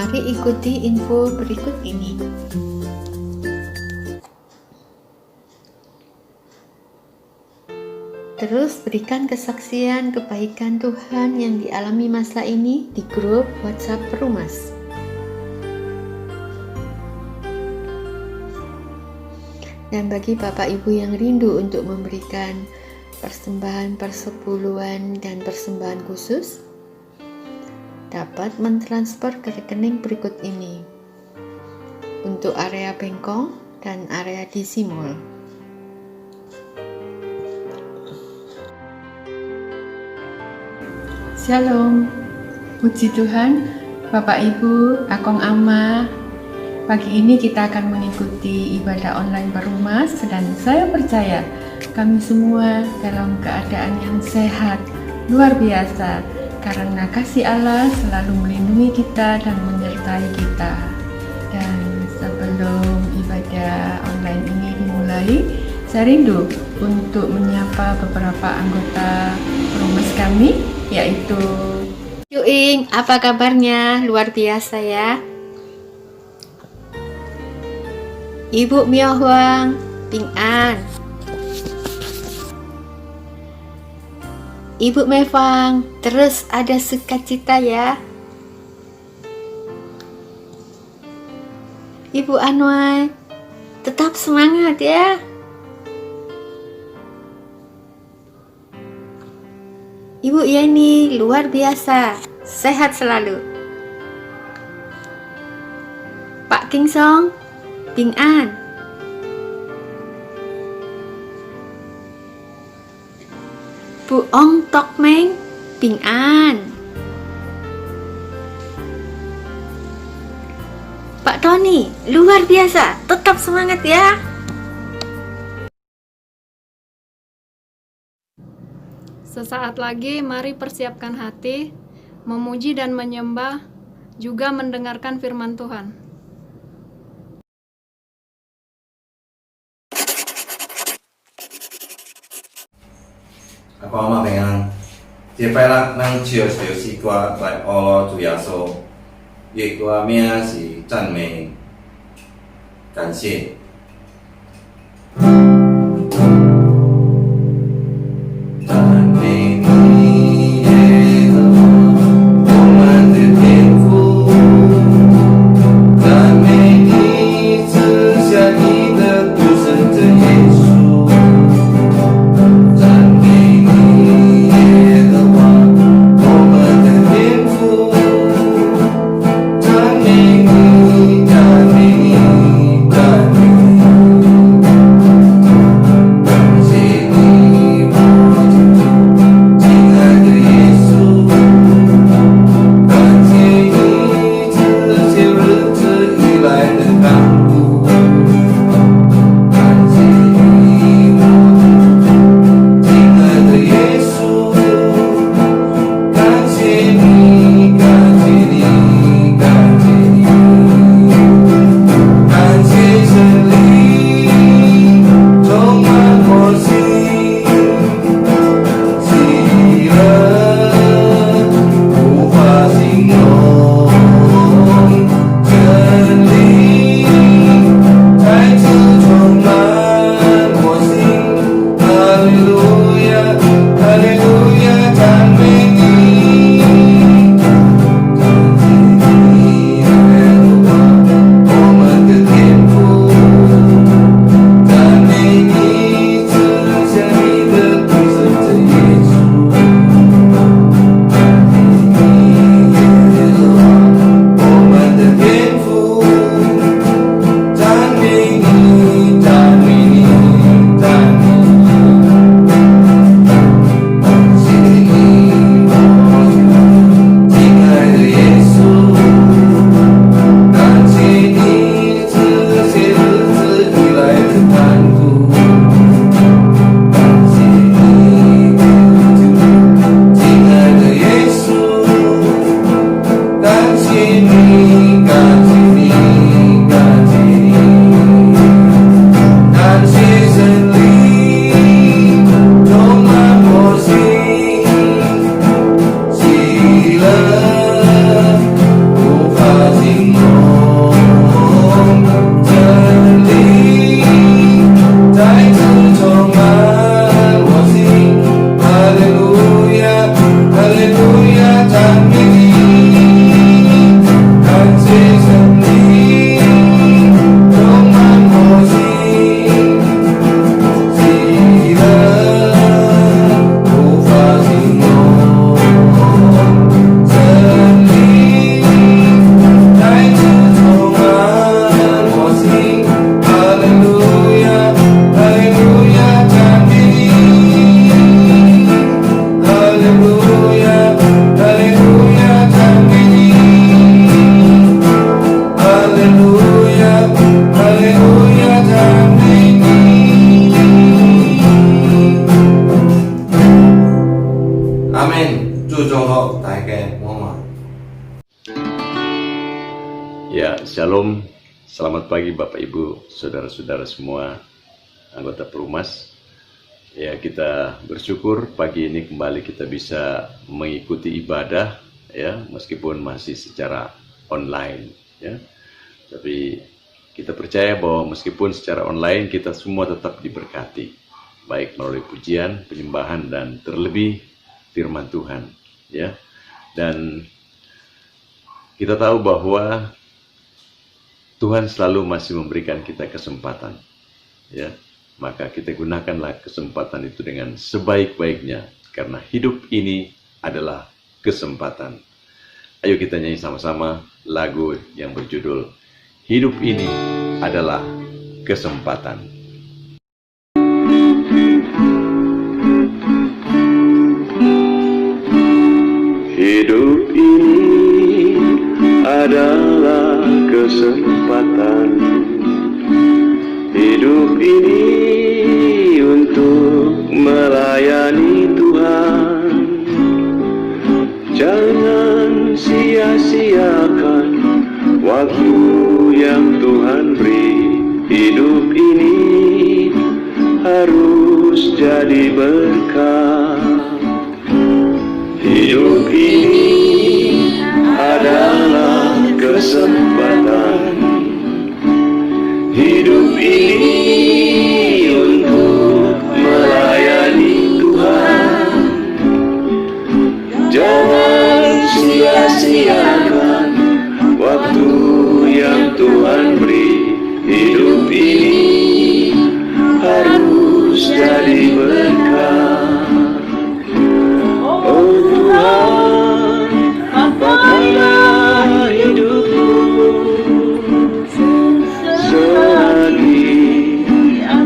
Mari ikuti info berikut ini. Terus berikan kesaksian kebaikan Tuhan yang dialami masa ini di grup WhatsApp Perumas. Dan bagi Bapak Ibu yang rindu untuk memberikan persembahan persepuluhan dan persembahan khusus, dapat mentransfer ke rekening berikut ini untuk area Bengkong dan area DC Mall. Shalom, puji Tuhan, Bapak Ibu, Akong Ama. Pagi ini kita akan mengikuti ibadah online Perumas dan saya percaya kami semua dalam keadaan yang sehat, luar biasa, karena kasih Allah selalu melindungi kita dan menyertai kita. Dan sebelum ibadah online ini dimulai, saya rindu untuk menyapa beberapa anggota Perumas kami, yaitu Yuing, apa kabarnya? Luar biasa ya. Ibu Mio Huang, Ping An, Ibu Mevang, terus ada sukacita ya. Ibu Anwai, tetap semangat ya. Ibu Yeni, luar biasa, sehat selalu. Pak King Song, Ping An, Bu Ong Tok Meng, Ping An, Pak Tony, luar biasa, tetap semangat ya. Sesaat lagi mari persiapkan hati, memuji dan menyembah, juga mendengarkan firman Tuhan. Ako ama平安，这摆咱唱首诗歌来学主耶稣，伊歌名是赞美、感谢。赞美你，耶和华，我们的天父。赞美你，赐下你的独生子耶稣。赞美你，耶和华，我们的天父。赞美你，赞美你，赞美你。Ya, shalom. Selamat pagi Bapak Ibu, saudara-saudara semua, anggota Perumas. Ya, kita bersyukur pagi ini kembali kita bisa mengikuti ibadah, ya, meskipun masih secara online, ya. Tapi kita percaya bahwa meskipun secara online kita semua tetap diberkati, baik melalui pujian, penyembahan, dan terlebih firman Tuhan, ya. Dan kita tahu bahwa Tuhan selalu masih memberikan kita kesempatan, ya. Maka kita gunakanlah kesempatan itu dengan sebaik-baiknya, karena hidup ini adalah kesempatan. Ayo kita nyanyi sama-sama lagu yang berjudul Hidup Ini Adalah Kesempatan. Hidup ini adalah kesempatan. Hidup ini untuk melayani Tuhan. Jangan sia-siakan waktu yang Tuhan beri. Hidup ini harus jadi berkah. Hidup ini adalah kesempatan. Hidup ini untuk melayani Tuhan. Jangan sia-siakan waktu yang Tuhan beri. Hidup ini harus jadi berkah. Oh Tuhan, pakailah hidupku selagi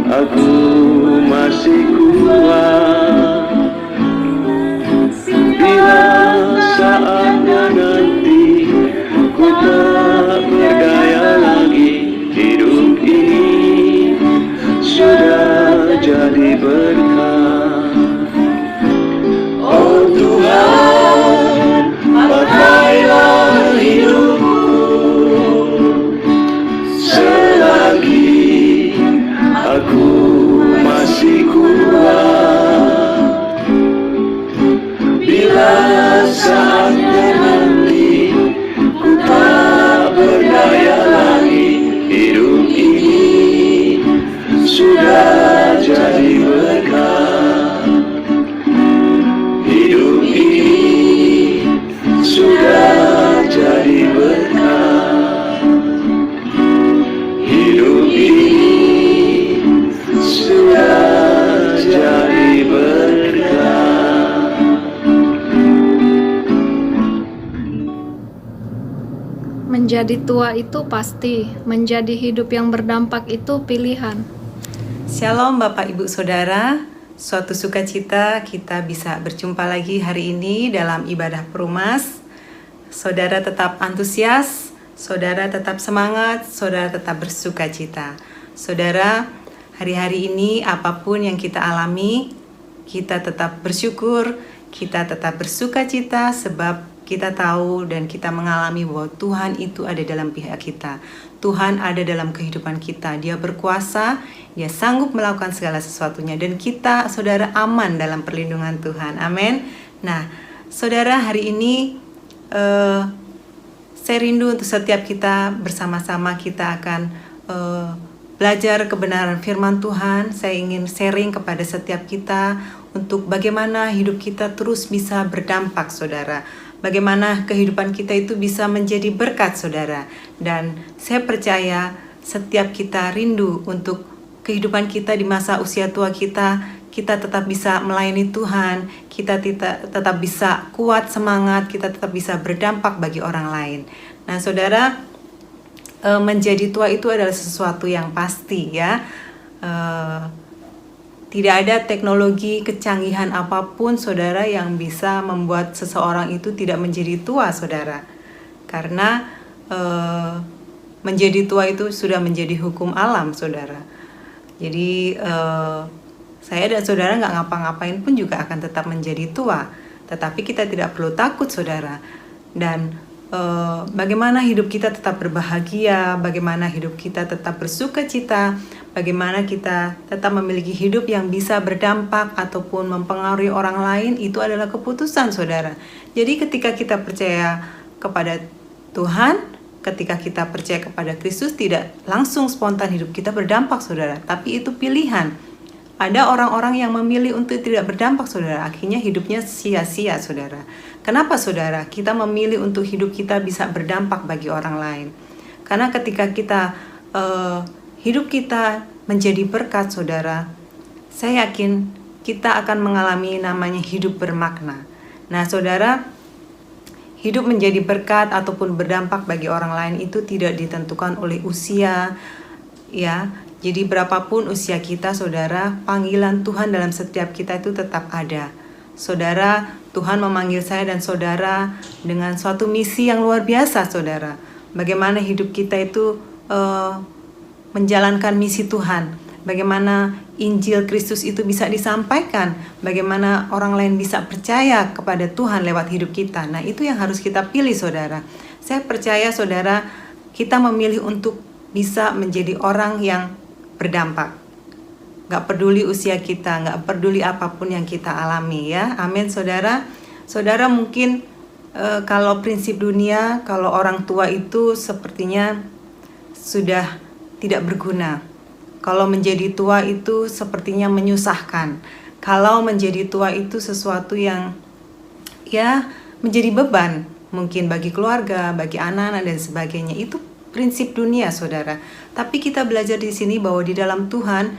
aku masih kuat. Bila saatnya nanti ku tak berdaya lagi, hidup ini sudah jadi berkah. Oh Tuhan, pakailah hidupku selagi aku masih kuat. Bila saatnya nanti ku tak berdaya lagi, hidup ini sudah jadi berkah. Hidup ini sudah jadi berkah. Hidup ini sudah jadi berkah. Menjadi tua itu pasti, menjadi hidup yang berdampak itu pilihan. Shalom Bapak Ibu Saudara, suatu sukacita kita bisa berjumpa lagi hari ini dalam ibadah Perumas. Saudara tetap antusias, saudara tetap semangat, saudara tetap bersukacita. Saudara, hari-hari ini apapun yang kita alami, kita tetap bersyukur, kita tetap bersukacita sebab kita tahu dan kita mengalami bahwa Tuhan itu ada dalam pihak kita. Tuhan ada dalam kehidupan kita. Dia berkuasa, Dia sanggup melakukan segala sesuatunya. Dan kita, saudara, aman dalam perlindungan Tuhan. Amin. Nah, saudara, hari ini saya rindu untuk setiap kita bersama-sama kita akan belajar kebenaran firman Tuhan. Saya ingin sharing kepada setiap kita untuk bagaimana hidup kita terus bisa berdampak, saudara. Bagaimana kehidupan kita itu bisa menjadi berkat, saudara. Dan saya percaya setiap kita rindu untuk kehidupan kita di masa usia tua kita tetap bisa melayani Tuhan, kita tetap bisa kuat semangat, kita tetap bisa berdampak bagi orang lain. Nah, saudara, menjadi tua itu adalah sesuatu yang pasti, ya. Tidak ada teknologi kecanggihan apapun, saudara, yang bisa membuat seseorang itu tidak menjadi tua, saudara. Karena menjadi tua itu sudah menjadi hukum alam, saudara. Jadi saya dan saudara nggak ngapa-ngapain pun juga akan tetap menjadi tua. Tetapi kita tidak perlu takut, saudara. Dan bagaimana hidup kita tetap berbahagia, bagaimana hidup kita tetap bersuka cita, bagaimana kita tetap memiliki hidup yang bisa berdampak ataupun mempengaruhi orang lain, itu adalah keputusan saudara. Jadi ketika kita percaya kepada Tuhan, ketika kita percaya kepada Kristus, tidak langsung spontan hidup kita berdampak saudara, tapi itu pilihan. Ada orang-orang yang memilih untuk tidak berdampak saudara, akhirnya hidupnya sia-sia saudara. Kenapa saudara? Kita memilih untuk hidup kita bisa berdampak bagi orang lain. Karena ketika kita hidup kita menjadi berkat saudara, saya yakin kita akan mengalami namanya hidup bermakna. Nah saudara, hidup menjadi berkat ataupun berdampak bagi orang lain itu tidak ditentukan oleh usia, ya. Jadi berapapun usia kita saudara, panggilan Tuhan dalam setiap kita itu tetap ada. Saudara, Tuhan memanggil saya dan saudara dengan suatu misi yang luar biasa saudara. Bagaimana hidup kita itu menjalankan misi Tuhan. Bagaimana Injil Kristus itu bisa disampaikan. Bagaimana orang lain bisa percaya kepada Tuhan lewat hidup kita. Nah itu yang harus kita pilih saudara. Saya percaya saudara, kita memilih untuk bisa menjadi orang yang berdampak. Gak peduli usia kita, gak peduli apapun yang kita alami ya. Amin saudara. Saudara mungkin kalau prinsip dunia, kalau orang tua itu sepertinya sudah tidak berguna. Kalau menjadi tua itu sepertinya menyusahkan. Kalau menjadi tua itu sesuatu yang ya menjadi beban. Mungkin bagi keluarga, bagi anak-anak dan sebagainya. Itu prinsip dunia saudara. Tapi kita belajar di sini bahwa di dalam Tuhan,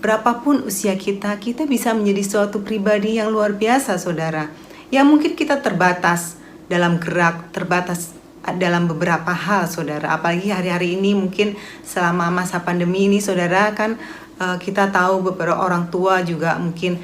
berapapun usia kita, kita bisa menjadi suatu pribadi yang luar biasa saudara. Ya mungkin kita terbatas dalam gerak, terbatas dalam beberapa hal saudara. Apalagi hari-hari ini mungkin selama masa pandemi ini saudara kan kita tahu beberapa orang tua juga mungkin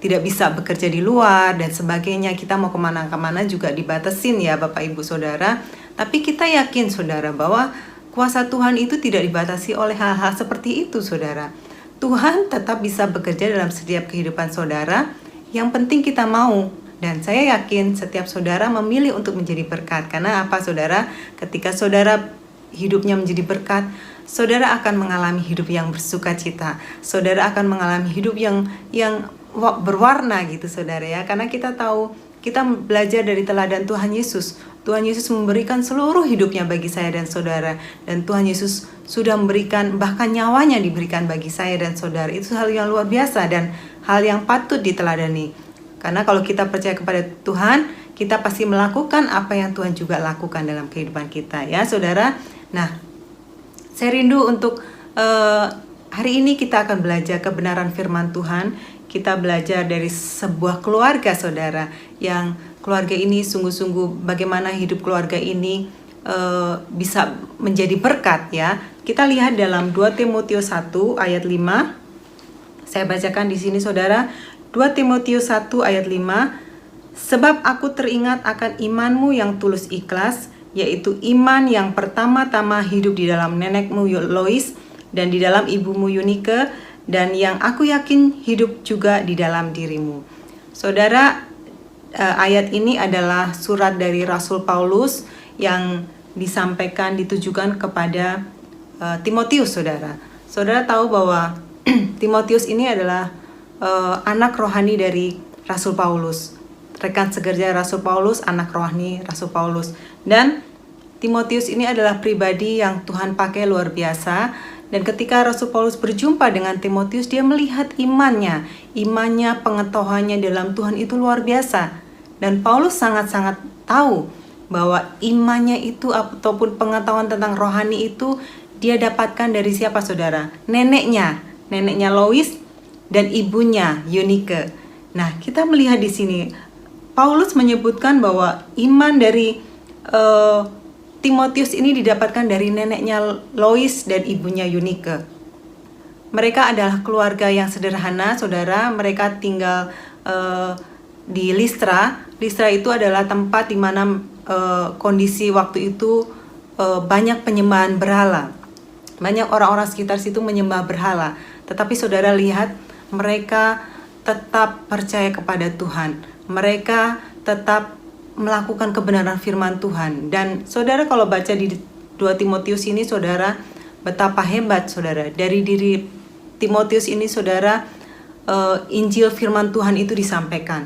tidak bisa bekerja di luar dan sebagainya. Kita mau kemana-kemana juga dibatasin ya Bapak Ibu Saudara. Tapi kita yakin saudara bahwa kuasa Tuhan itu tidak dibatasi oleh hal-hal seperti itu saudara. Tuhan tetap bisa bekerja dalam setiap kehidupan saudara. Yang penting kita mau. Dan saya yakin setiap saudara memilih untuk menjadi berkat. Karena apa saudara? Ketika saudara hidupnya menjadi berkat, saudara akan mengalami hidup yang bersuka cita. Saudara akan mengalami hidup yang berwarna gitu saudara ya. Karena kita tahu, kita belajar dari teladan Tuhan Yesus. Tuhan Yesus memberikan seluruh hidupnya bagi saya dan saudara. Dan Tuhan Yesus sudah memberikan, bahkan nyawanya diberikan bagi saya dan saudara. Itu hal yang luar biasa dan hal yang patut diteladani. Karena kalau kita percaya kepada Tuhan, kita pasti melakukan apa yang Tuhan juga lakukan dalam kehidupan kita ya saudara. Nah, saya rindu untuk hari ini kita akan belajar kebenaran firman Tuhan. Kita belajar dari sebuah keluarga saudara, yang keluarga ini sungguh-sungguh bagaimana hidup keluarga ini bisa menjadi berkat ya. Kita lihat dalam 2 Timotius 1 ayat 5. Saya bacakan di sini saudara. 2 Timotius 1 ayat 5. Sebab aku teringat akan imanmu yang tulus ikhlas, yaitu iman yang pertama-tama hidup di dalam nenekmu Lois dan di dalam ibumu Eunike, dan yang aku yakin hidup juga di dalam dirimu. Saudara, ayat ini adalah surat dari Rasul Paulus yang disampaikan, ditujukan kepada Timotius saudara. Saudara tahu bahwa Timotius ini adalah anak rohani dari Rasul Paulus. Rekan sekerja Rasul Paulus, anak rohani Rasul Paulus. Dan Timotius ini adalah pribadi yang Tuhan pakai luar biasa. Dan ketika Rasul Paulus berjumpa dengan Timotius, dia melihat imannya, pengetahuannya dalam Tuhan itu luar biasa. Dan Paulus sangat-sangat tahu bahwa imannya itu ataupun pengetahuan tentang rohani itu dia dapatkan dari siapa saudara? Neneknya Lois dan ibunya Eunike. Nah, kita melihat di sini Paulus menyebutkan bahwa iman dari Timotius ini didapatkan dari neneknya Lois dan ibunya Eunike. Mereka adalah keluarga yang sederhana, saudara. Mereka tinggal di Listra. Listra itu adalah tempat di mana kondisi waktu itu banyak penyembahan berhala. Banyak orang-orang sekitar situ menyembah berhala. Tetapi saudara lihat, mereka tetap percaya kepada Tuhan. Mereka tetap melakukan kebenaran firman Tuhan. Dan saudara kalau baca di 2 Timotius ini, saudara, betapa hebat saudara. Dari diri Timotius ini saudara, Injil firman Tuhan itu disampaikan.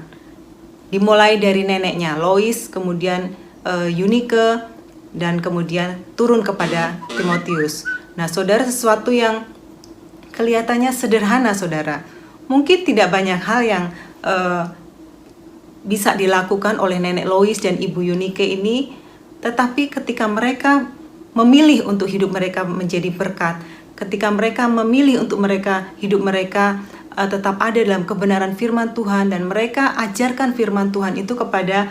Dimulai dari neneknya Lois, kemudian Eunike, dan kemudian turun kepada Timotius. Nah saudara, sesuatu yang kelihatannya sederhana saudara. Mungkin tidak banyak hal yang bisa dilakukan oleh nenek Lois dan ibu Eunike ini, tetapi ketika mereka memilih untuk hidup mereka menjadi berkat, ketika mereka memilih untuk hidup mereka tetap ada dalam kebenaran firman Tuhan, dan mereka ajarkan firman Tuhan itu kepada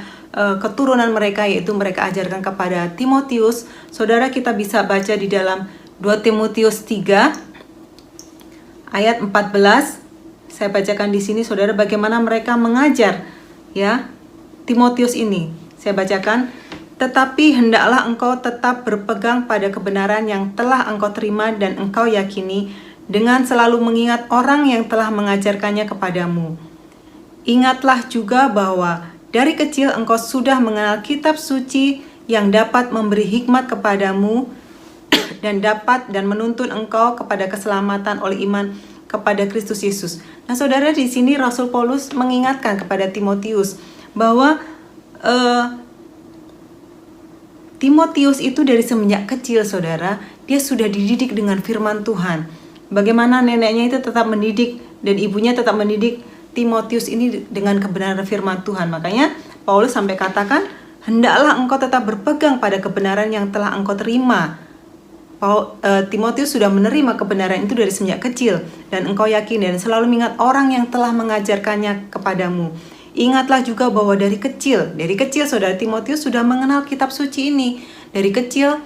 keturunan mereka, yaitu mereka ajarkan kepada Timotius. Saudara, kita bisa baca di dalam 2 Timotius 3 ayat 14. Saya bacakan di sini saudara, bagaimana mereka mengajar ya Timotius ini. Saya bacakan, tetapi hendaklah engkau tetap berpegang pada kebenaran yang telah engkau terima dan engkau yakini, dengan selalu mengingat orang yang telah mengajarkannya kepadamu. Ingatlah juga bahwa dari kecil engkau sudah mengenal kitab suci yang dapat memberi hikmat kepadamu dan dapat dan menuntun engkau kepada keselamatan oleh iman kepada Kristus Yesus. Nah, saudara, di sini Rasul Paulus mengingatkan kepada Timotius bahwa Timotius itu dari semenjak kecil, saudara, dia sudah dididik dengan firman Tuhan. Bagaimana neneknya itu tetap mendidik dan ibunya tetap mendidik Timotius ini dengan kebenaran firman Tuhan. Makanya Paulus sampai katakan, hendaklah engkau tetap berpegang pada kebenaran yang telah engkau terima. Timotius sudah menerima kebenaran itu dari sejak kecil, dan engkau yakin dan selalu mengingat orang yang telah mengajarkannya kepadamu. Ingatlah juga bahwa dari kecil saudara, Timotius sudah mengenal kitab suci ini. Dari kecil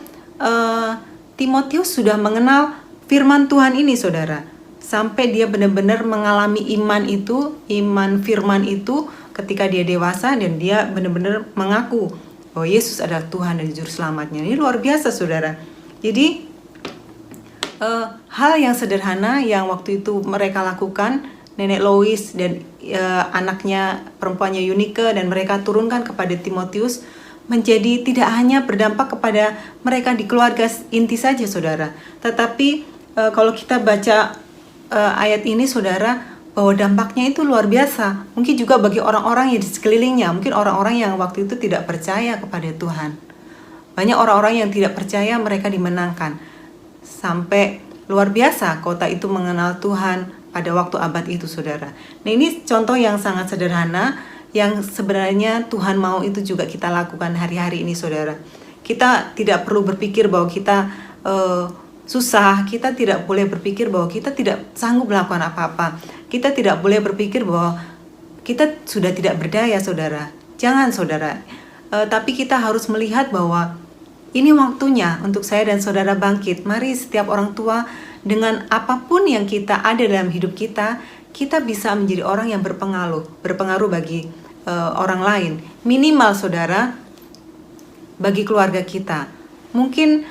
Timotius sudah mengenal firman Tuhan ini saudara, sampai dia benar-benar mengalami iman firman itu ketika dia dewasa, dan dia benar-benar mengaku bahwa Yesus adalah Tuhan dan Juru Selamatnya. Ini luar biasa saudara. Jadi hal yang sederhana yang waktu itu mereka lakukan, nenek Lois dan anaknya perempuannya Eunike, dan mereka turunkan kepada Timotius, menjadi tidak hanya berdampak kepada mereka di keluarga inti saja saudara, tetapi kalau kita baca ayat ini saudara, bahwa dampaknya itu luar biasa. Mungkin juga bagi orang-orang yang di sekelilingnya, mungkin orang-orang yang waktu itu tidak percaya kepada Tuhan. Banyak orang-orang yang tidak percaya, mereka dimenangkan. Sampai luar biasa kota itu mengenal Tuhan pada waktu abad itu saudara. Nah, ini contoh yang sangat sederhana yang sebenarnya Tuhan mau itu juga kita lakukan hari-hari ini saudara. Kita tidak perlu berpikir bahwa kita susah, kita tidak boleh berpikir bahwa kita tidak sanggup melakukan apa-apa. Kita tidak boleh berpikir bahwa kita sudah tidak berdaya saudara. Jangan saudara. Tapi kita harus melihat bahwa ini waktunya untuk saya dan saudara bangkit. Mari setiap orang tua, dengan apapun yang kita ada dalam hidup kita, kita bisa menjadi orang yang berpengaruh bagi orang lain. Minimal saudara, bagi keluarga kita. Mungkin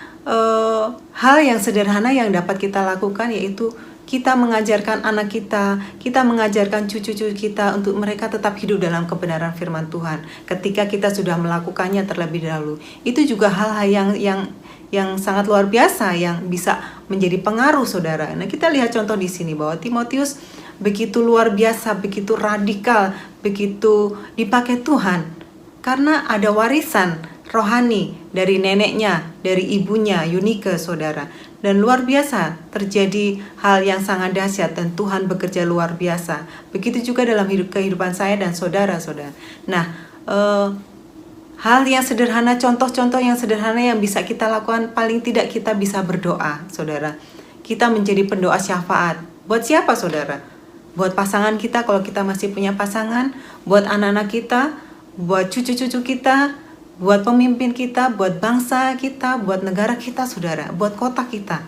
hal yang sederhana yang dapat kita lakukan yaitu kita mengajarkan anak kita mengajarkan cucu-cucu kita untuk mereka tetap hidup dalam kebenaran firman Tuhan. Ketika kita sudah melakukannya terlebih dahulu, itu juga hal-hal yang sangat luar biasa yang bisa menjadi pengaruh saudara. Nah, kita lihat contoh di sini bahwa Timotius begitu luar biasa, begitu radikal, begitu dipakai Tuhan karena ada warisan rohani dari neneknya, dari ibunya Eunike saudara. Dan luar biasa terjadi hal yang sangat dahsyat dan Tuhan bekerja luar biasa. Begitu juga dalam kehidupan saya dan saudara-saudara. Nah, hal yang sederhana, contoh-contoh yang sederhana yang bisa kita lakukan, paling tidak kita bisa berdoa saudara. Kita menjadi pendoa syafaat. Buat siapa saudara? Buat pasangan kita kalau kita masih punya pasangan, buat anak-anak kita, buat cucu-cucu kita, buat pemimpin kita, buat bangsa kita, buat negara kita saudara, buat kota kita.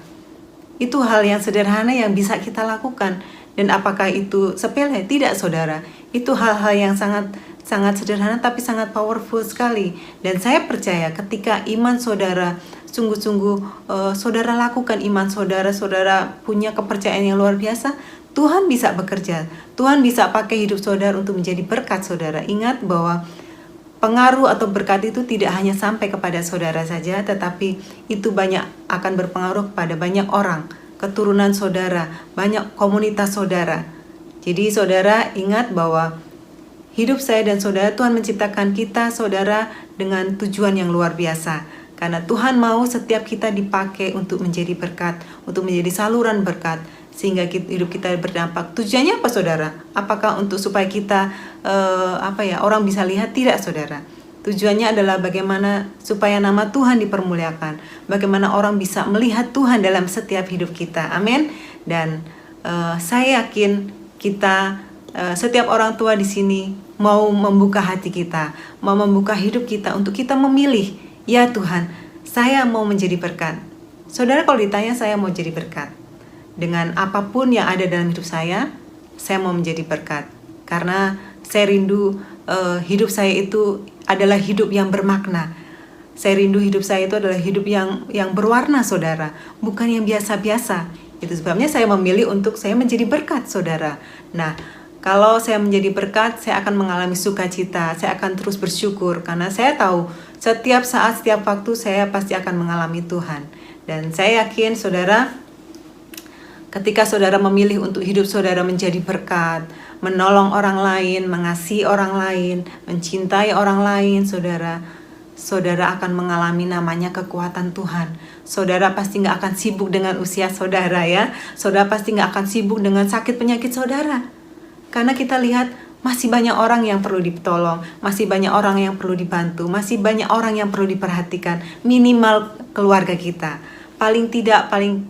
Itu hal yang sederhana yang bisa kita lakukan. Dan apakah itu sepele? Tidak saudara. Itu hal-hal yang sangat sederhana tapi sangat powerful sekali. Dan saya percaya ketika iman saudara sungguh-sungguh saudara lakukan iman saudara punya kepercayaan yang luar biasa, Tuhan bisa bekerja. Tuhan bisa pakai hidup saudara untuk menjadi berkat saudara. Ingat bahwa pengaruh atau berkat itu tidak hanya sampai kepada saudara saja, tetapi itu banyak akan berpengaruh kepada banyak orang, keturunan saudara, banyak komunitas saudara. Jadi saudara ingat bahwa hidup saya dan saudara, Tuhan menciptakan kita saudara dengan tujuan yang luar biasa. Karena Tuhan mau setiap kita dipakai untuk menjadi berkat, untuk menjadi saluran berkat, sehingga hidup kita berdampak. Tujuannya apa saudara? Apakah untuk supaya kita orang bisa lihat? Tidak saudara. Tujuannya adalah bagaimana supaya nama Tuhan dipermuliakan, bagaimana orang bisa melihat Tuhan dalam setiap hidup kita. Amin. Dan saya yakin kita setiap orang tua di sini mau membuka hati kita, mau membuka hidup kita untuk kita memilih, ya Tuhan, saya mau menjadi berkat. Saudara, kalau ditanya saya mau jadi berkat, dengan apapun yang ada dalam hidup saya mau menjadi berkat. Karena saya rindu hidup saya itu adalah hidup yang bermakna. Saya rindu hidup saya itu adalah hidup yang berwarna saudara, bukan yang biasa-biasa. Itu sebabnya saya memilih untuk saya menjadi berkat saudara. Nah, kalau saya menjadi berkat, saya akan mengalami sukacita, saya akan terus bersyukur karena saya tahu setiap saat, setiap waktu saya pasti akan mengalami Tuhan. Dan saya yakin saudara, ketika saudara memilih untuk hidup saudara menjadi berkat, menolong orang lain, mengasihi orang lain, mencintai orang lain, saudara akan mengalami namanya kekuatan Tuhan. Saudara pasti gak akan sibuk dengan usia saudara ya. Saudara pasti gak akan sibuk dengan sakit penyakit saudara. Karena kita lihat masih banyak orang yang perlu ditolong, masih banyak orang yang perlu dibantu, masih banyak orang yang perlu diperhatikan, minimal keluarga kita. Paling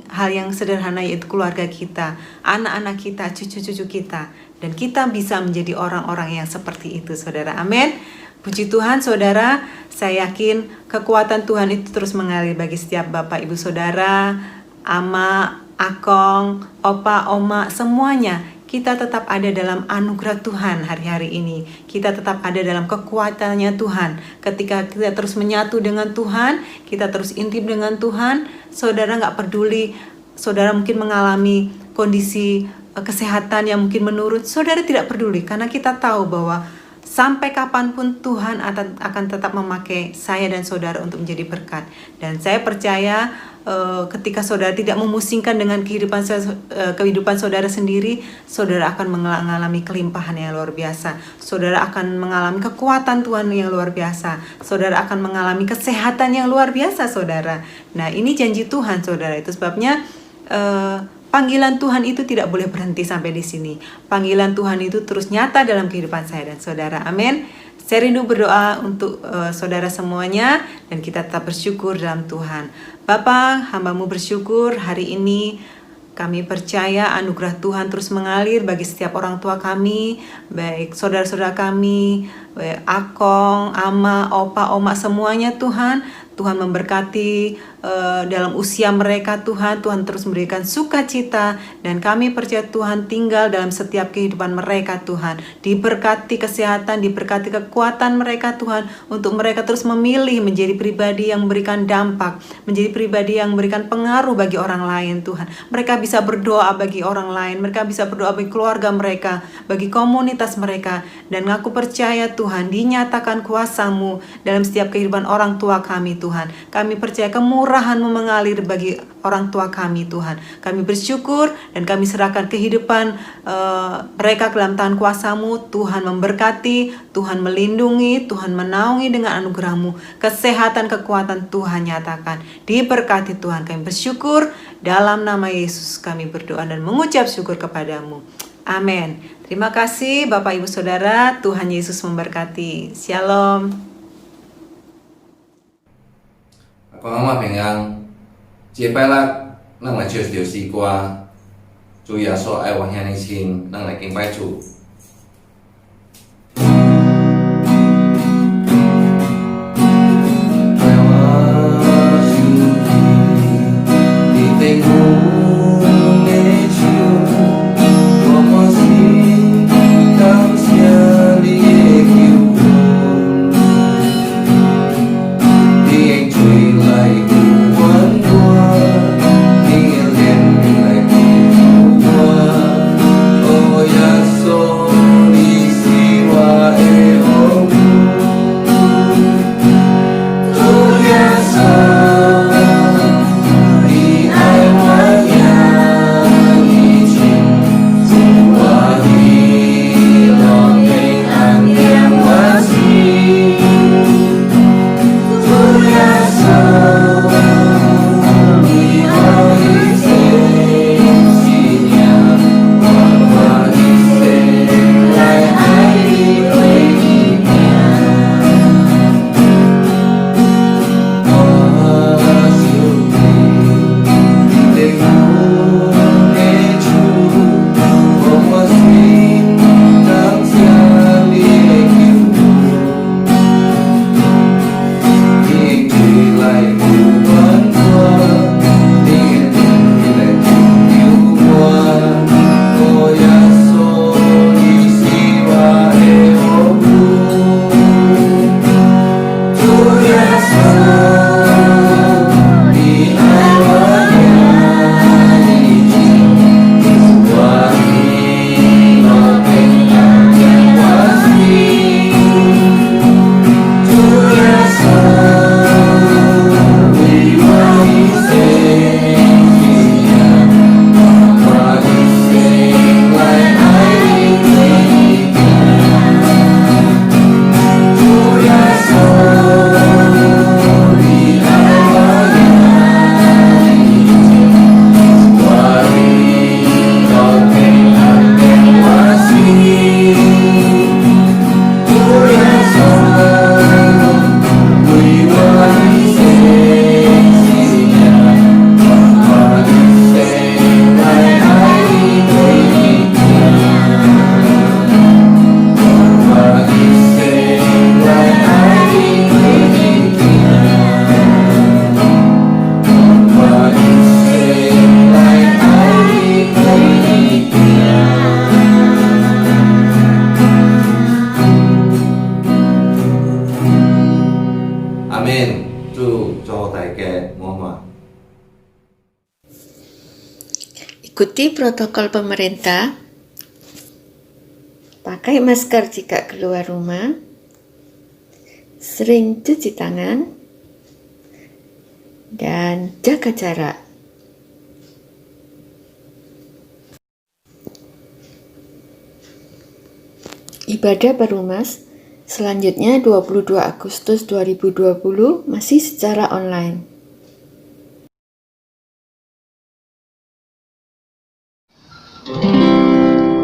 hal yang sederhana yaitu keluarga kita, anak-anak kita, cucu-cucu kita. Dan kita bisa menjadi orang-orang yang seperti itu saudara. Amin. Puji Tuhan saudara, saya yakin kekuatan Tuhan itu terus mengalir bagi setiap bapak ibu saudara, ama, akong, opa, oma, semuanya. Kita tetap ada dalam anugerah Tuhan hari-hari ini. Kita tetap ada dalam kekuatannya Tuhan. Ketika kita terus menyatu dengan Tuhan, kita terus intim dengan Tuhan, saudara gak peduli, saudara mungkin mengalami kondisi kesehatan yang mungkin menurun, saudara tidak peduli. Karena kita tahu bahwa sampai kapanpun Tuhan akan tetap memakai saya dan saudara untuk menjadi berkat. Dan saya percaya ketika saudara tidak memusingkan dengan kehidupan saudara sendiri, saudara akan mengalami kelimpahan yang luar biasa. Saudara akan mengalami kekuatan Tuhan yang luar biasa. Saudara akan mengalami kesehatan yang luar biasa saudara. Nah, ini janji Tuhan saudara. Itu sebabnya panggilan Tuhan itu tidak boleh berhenti sampai di sini. Panggilan Tuhan itu terus nyata dalam kehidupan saya dan saudara. Amin. Saya rindu berdoa untuk saudara semuanya dan kita tetap bersyukur dalam Tuhan. Bapa, hamba-Mu bersyukur hari ini kami percaya anugerah Tuhan terus mengalir bagi setiap orang tua kami, baik saudara-saudara kami, baik akong, ama, opa, oma, semuanya Tuhan. Tuhan memberkati dalam usia mereka Tuhan terus memberikan sukacita dan kami percaya Tuhan tinggal dalam setiap kehidupan mereka Tuhan. Diberkati kesehatan, diberkati kekuatan mereka Tuhan untuk mereka terus memilih menjadi pribadi yang memberikan dampak, menjadi pribadi yang memberikan pengaruh bagi orang lain Tuhan. Mereka bisa berdoa bagi orang lain, mereka bisa berdoa bagi keluarga mereka, bagi komunitas mereka. Dan aku percaya Tuhan dinyatakan kuasa-Mu dalam setiap kehidupan orang tua kami Tuhan. Kami percaya kemurahan-Mu mengalir bagi orang tua kami Tuhan. Kami bersyukur dan kami serahkan kehidupan mereka ke dalam tangan kuasa-Mu. Tuhan memberkati, Tuhan melindungi, Tuhan menaungi dengan anugerah-Mu. Kesehatan, kekuatan Tuhan nyatakan. Diberkati Tuhan. Kami bersyukur dalam nama Yesus kami berdoa dan mengucap syukur kepadamu. Amin. Terima kasih Bapak Ibu Saudara. Tuhan Yesus memberkati. Shalom. Con mà bình an, chia bài lạc, năng lại chưa điều gì qua, chủ yếu số ai hoàn hiện xin, năng lại kinh bài chủ. So Kakek Muhammad. Ikuti protokol pemerintah, pakai masker jika keluar rumah, sering cuci tangan, dan jaga jarak. Ibadah Perumas selanjutnya 22 Agustus 2020 masih secara online.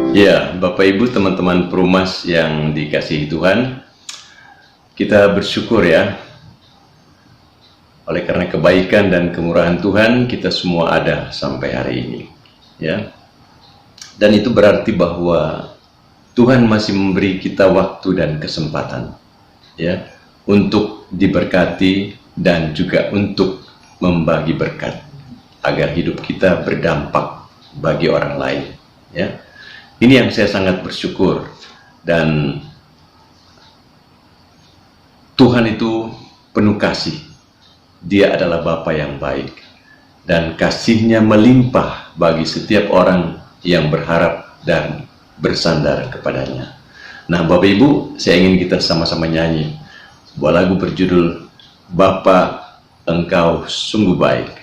Ya, Bapak Ibu, teman-teman Perumas yang dikasihi Tuhan, kita bersyukur ya, oleh karena kebaikan dan kemurahan Tuhan, kita semua ada sampai hari ini, ya. Dan itu berarti bahwa Tuhan masih memberi kita waktu dan kesempatan, ya, untuk diberkati dan juga untuk membagi berkat agar hidup kita berdampak bagi orang lain, ya. Ini yang saya sangat bersyukur, dan Tuhan itu penuh kasih. Dia adalah Bapa yang baik, dan kasih-Nya melimpah bagi setiap orang yang berharap dan bersandar kepadanya. Nah, Bapak Ibu, saya ingin kita sama-sama nyanyi sebuah lagu berjudul Bapa, Engkau Sungguh Baik.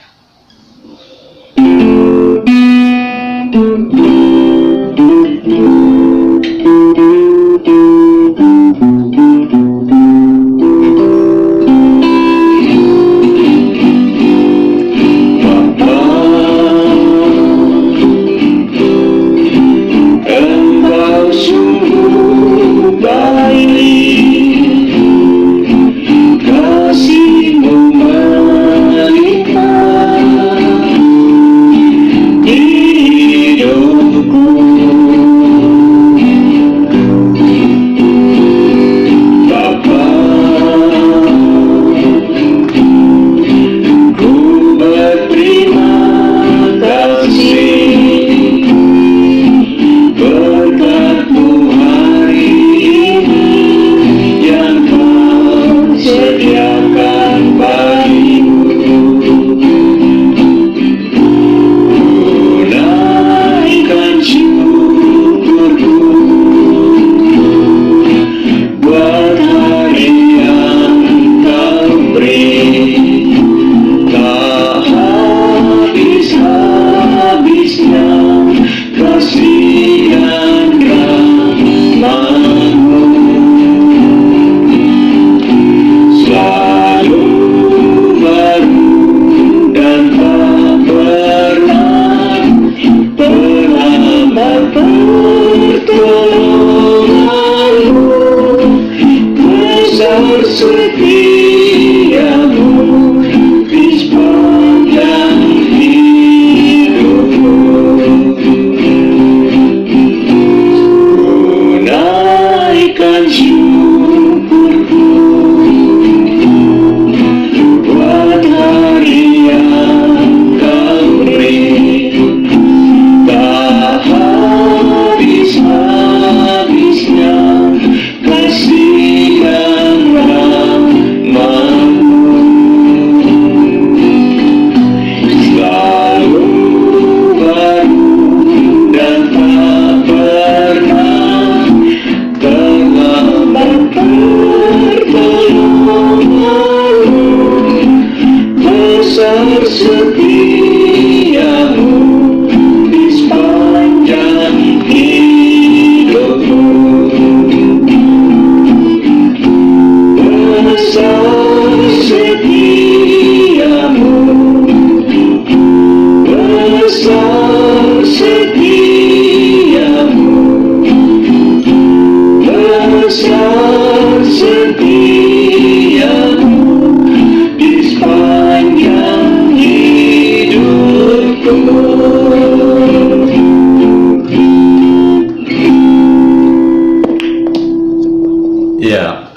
Ya,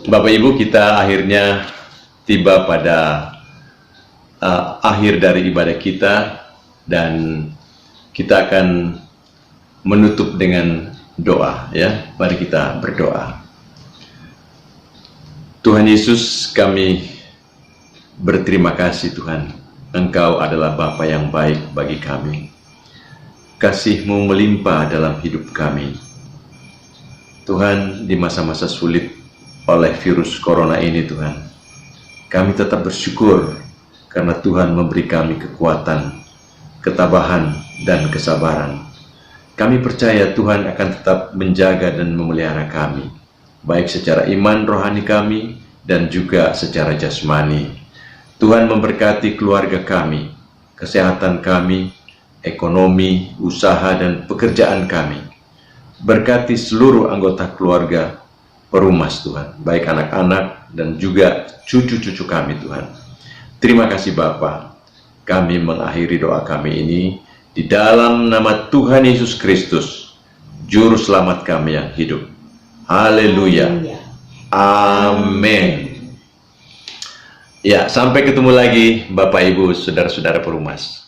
Bapak Ibu, kita akhirnya tiba pada akhir dari ibadah kita, dan kita akan menutup dengan doa, ya. Mari kita berdoa. Tuhan Yesus, kami berterima kasih Tuhan, Engkau adalah Bapa yang baik bagi kami. Kasih-Mu melimpah dalam hidup kami. Tuhan, di masa-masa sulit oleh virus corona ini Tuhan, kami tetap bersyukur karena Tuhan memberi kami kekuatan, ketabahan, dan kesabaran. Kami percaya Tuhan akan tetap menjaga dan memelihara kami, baik secara iman rohani kami dan juga secara jasmani. Tuhan memberkati keluarga kami, kesehatan kami, ekonomi, usaha, dan pekerjaan kami. Berkati seluruh anggota keluarga Perumas Tuhan, baik anak-anak dan juga cucu-cucu kami Tuhan. Terima kasih Bapa. Kami mengakhiri doa kami ini di dalam nama Tuhan Yesus Kristus, Juru Selamat kami yang hidup. Haleluya. Amin. Ya, sampai ketemu lagi Bapak Ibu, saudara-saudara Perumas.